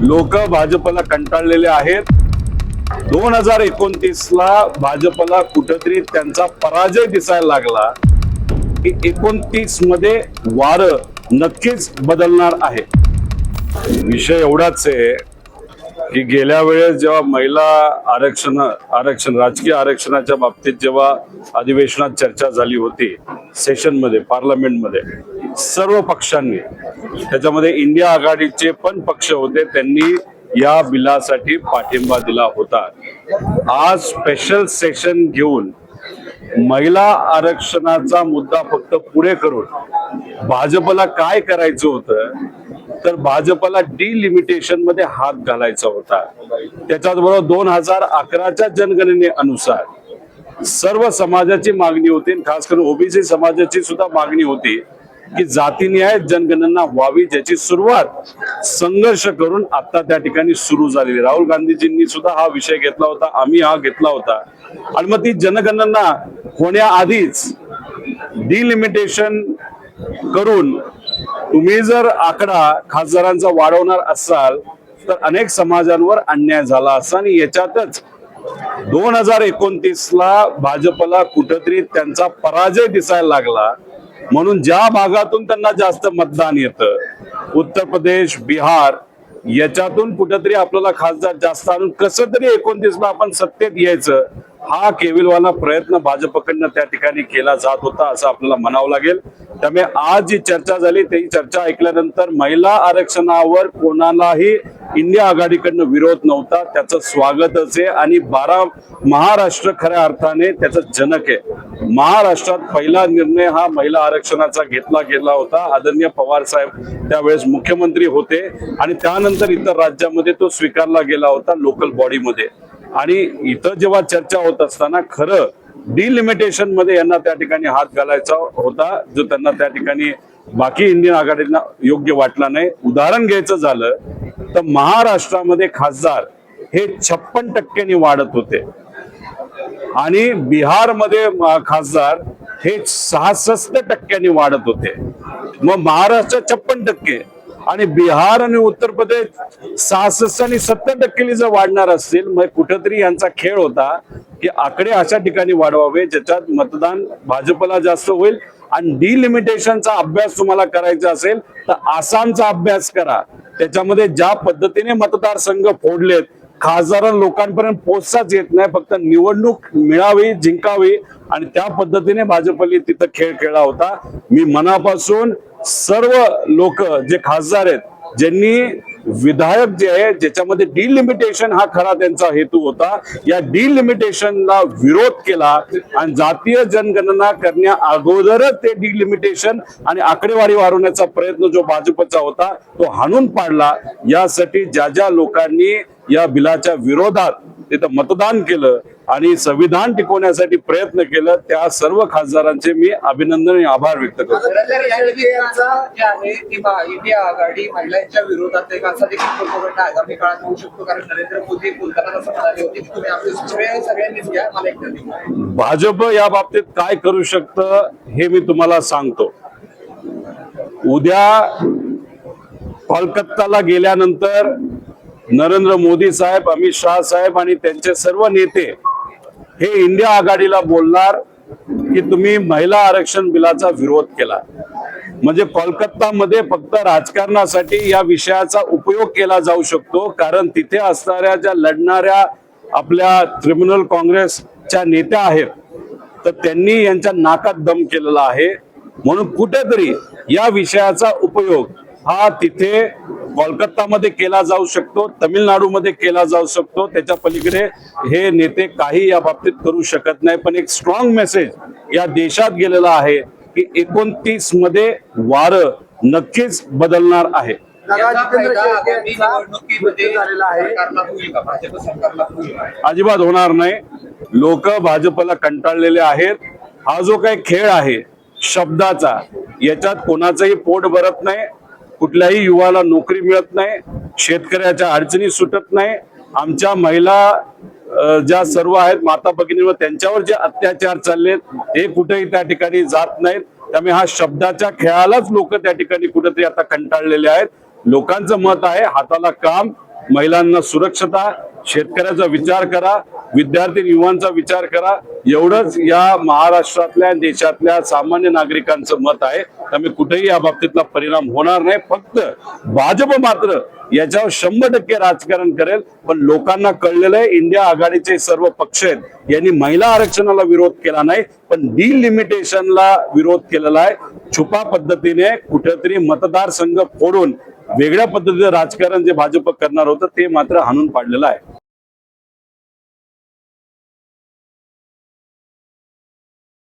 लोक भाजपला कंटाळलेले आहेत। 2029 ला भाजपला कुठेतरी त्यांचा पराजय दिसायला लागला की 29 मध्ये वारं नक्कीच बदलणार आहे। विषय एवढाच आहे की गेल्या वेळेस जेव्हा महिला आरक्षण राजकीय आरक्षणाच्या बाबतीत जेव्हा अधिवेशनात चर्चा झाली होती, सेशन मध्ये, पार्लमेंट मध्ये, सर्व पक्षांनी, त्याच्यामध्ये इंडिया आघाडीचे पण पक्ष होते, त्यांनी या बिलासाठी पाठिंबा दिला होता। आज स्पेशल सेशन घेऊन महिला आरक्षणाचा मुद्दा फक्त पुढे करून भाजपला काय करायचं होतं तर भाजपला डिलिमिटेशन मध्ये हात घालायचा होता। त्याच्याबरोबर 2011च्या जनगणनेनुसार सर्व समाजाची मागणी होती, खास करून ओबीसी समाजाची सुद्धा मागणी होती की जातीनिहाय जनगणना व्हावी, ज्याची सुरुवात संघर्ष करून आता त्या ठिकाणी सुरू झालेली। राहुल गांधीजींनी सुद्धा हा विषय घेतला होता, आम्ही हा घेतला होता, आणि मग ती जनगणना होण्याआधीच डिलिमिटेशन करून तुम्ही जर आकडा खासदारांचा वाढवणार असाल तर अनेक समाजांवर अन्याय झाला असता, आणि याच्यातच 2029 ला भाजपला कुठेतरी त्यांचा पराजय दिसायला लागला। म्हणून ज्या भागातून त्यांना जास्त मतदान येतं, उत्तर प्रदेश, बिहार, याच्यातून कुठेतरी आपल्याला खासदार जास्त आणून कसं तरी 29 ला आपण सत्तेत यायचं, हा केविलवाना प्रयत्न भाजपकडनं त्या ठिकाणी केला जात होता असं आपल्याला म्हणावं लागेल। त्यामुळे आज जी चर्चा झाली ती चर्चा ऐकल्यानंतर महिला आरक्षणावर कोणालाही इंडिया आघाडीकडनं विरोध नव्हता, त्याचं स्वागतच आहे, आणि महाराष्ट्र खऱ्या अर्थाने त्याचं जनक आहे। महाराष्ट्रात पहिला निर्णय हा महिला आरक्षणाचा घेतला गेला होता, आदरणीय पवार साहेब त्यावेळेस मुख्यमंत्री होते, आणि त्यानंतर इतर राज्यामध्ये तो स्वीकारला गेला होता लोकल बॉडीमध्ये। आणि इथं जेव्हा चर्चा होत असताना खरं डिलिमिटेशन मध्ये यांना त्या ठिकाणी हात घालायचा होता, जो त्यांना त्या ठिकाणी बाकी इंडियन आघाडींना योग्य वाटला नाही। उदाहरण घ्यायचं झालं तर महाराष्ट्रामध्ये खासदार हे 56% वाढत होते, आणि बिहारमध्ये खासदार हे 66% वाढत होते। मग महाराष्ट्र 56% आणि बिहार आणि उत्तर प्रदेश 66 आणि 70% जर वाढणार असतील, मग कुठेतरी यांचा खेळ होता की आकडे अशा ठिकाणी वाढवावे ज्याच्यात मतदान भाजपला जास्त होईल। आणि डिलिमिटेशनचा अभ्यास तुम्हाला करायचा असेल तर आसामचा अभ्यास करा, त्याच्यामध्ये ज्या पद्धतीने मतदारसंघ फोडलेत, खासदार लोकांपर्यंत पोहोचताच येत नाही, फक्त निवडणूक मिळावी, जिंकावी, आणि त्या पद्धतीने भाजपने तिथं खेळ खेळला होता। मी मनापासून सर्व लोक जे खासदार आहेत, ज्यांनी विधायक जे आहे ज्याच्यामध्ये डिलिमिटेशन हा खरा त्यांचा हेतू होता, या डिलिमिटेशनला विरोध केला, आणि जातीय जनगणना करण्या अगोदरच ते डिलिमिटेशन आणि आकडेवारी वाढवण्याचा प्रयत्न जो भाजपचा होता तो हाणून पाडला। यासाठी ज्या ज्या लोकांनी या बिलाच्या विरोधात तिथं मतदान केलं आणि संविधान टिकवण्यासाठी प्रयत्न केलं, त्या सर्व खासदारांचे मी अभिनंदन आणि आभार व्यक्त करतो। इंडिया आघाडी महिलांच्या विरोधात एक असा देखील प्रोपगंडा आगामी काळात होऊ शकतो, कारण नरेंद्र मोदी बोलताना असं म्हणाले होते की तुम्ही आपले सुचवे सगळ्यांनीच घ्या, मला एक भाजप या बाबतीत काय करू शकतं हे मी तुम्हाला सांगतो। उद्या कोलकाताला गेल्यानंतर नरेंद्र मोदी साहेब, अमित शाह साहेब आणि त्यांचे सर्व नेते हे इंडिया आघाडीला बोलणार की तुम्ही महिला आरक्षण बिलाचा विरोध केला। म्हणजे कोलकातामध्ये फक्त राजकारणासाठी या विषयाचा उपयोग केला जाऊ शकतो, कारण तिथे असणाऱ्या ज्या लढणाऱ्या आपल्या तृणमूल काँग्रेसच्या नेत्या आहेत, तर त्यांनी यांच्या नाकात दम केलेला आहे। म्हणून कुठेतरी या विषयाचा उपयोग हा तिथे कोलकातामध्ये केला जाऊ शकतो, तामिळनाडूमध्ये केला जाऊ शकतो, त्याच्या पलीकडे हे नेते काही या बाबतीत करू शकत नाही। पण एक स्ट्रॉंग मेसेज या देशात गेलेला आहे की 29 मध्ये वारं नक्कीच बदलणार आहे। अजिबात होणार नाही। लोक भाजपला कंटाळलेले आहेत। हा जो काही खेळ आहे शब्दाचा, याच्यात कोणाचंही पोट भरत नाही, कुठल्याही युवाला नोकरी मिळत नाही, शेतकऱ्याच्या अडचणी सुटत नाही, आमच्या महिला ज्या सर्व आहेत माता भगिनींवर त्यांच्यावर जे अत्याचार चाललेत हे कुठेही त्या ठिकाणी जात नाहीत। त्यामुळे हा शब्दाच्या खेळालाच लोक त्या ठिकाणी कुठेतरी आता कंटाळलेले आहेत। लोकांचं मत आहे हाताला काम, महिलांना सुरक्षता, शेतकऱ्याचा विचार करा, विद्यार्थी युवांचा विचार करा, एवढंच या महाराष्ट्रातल्या देशातल्या सामान्य नागरिकांचं मत आहे. त्यामुळे कुठेही या बाबतीतला परिणाम होणार नाही. फक्त भाजप मात्र याच्यावर 100% राजकारण करेल. पण लोकांना कळलेलं आहे, इंडिया आघाडीचे सर्व पक्ष आहेत यांनी महिला आरक्षणाला विरोध केला नाही, पण डिलिमिटेशनला विरोध केलेला आहे. छुपा पद्धतीने कुठेतरी मतदारसंघ फोडून वेगळ्या पद्धतीचं राजकारण जे भाजप करणार होतं ते मात्र हाणून पाडलेलं आहे.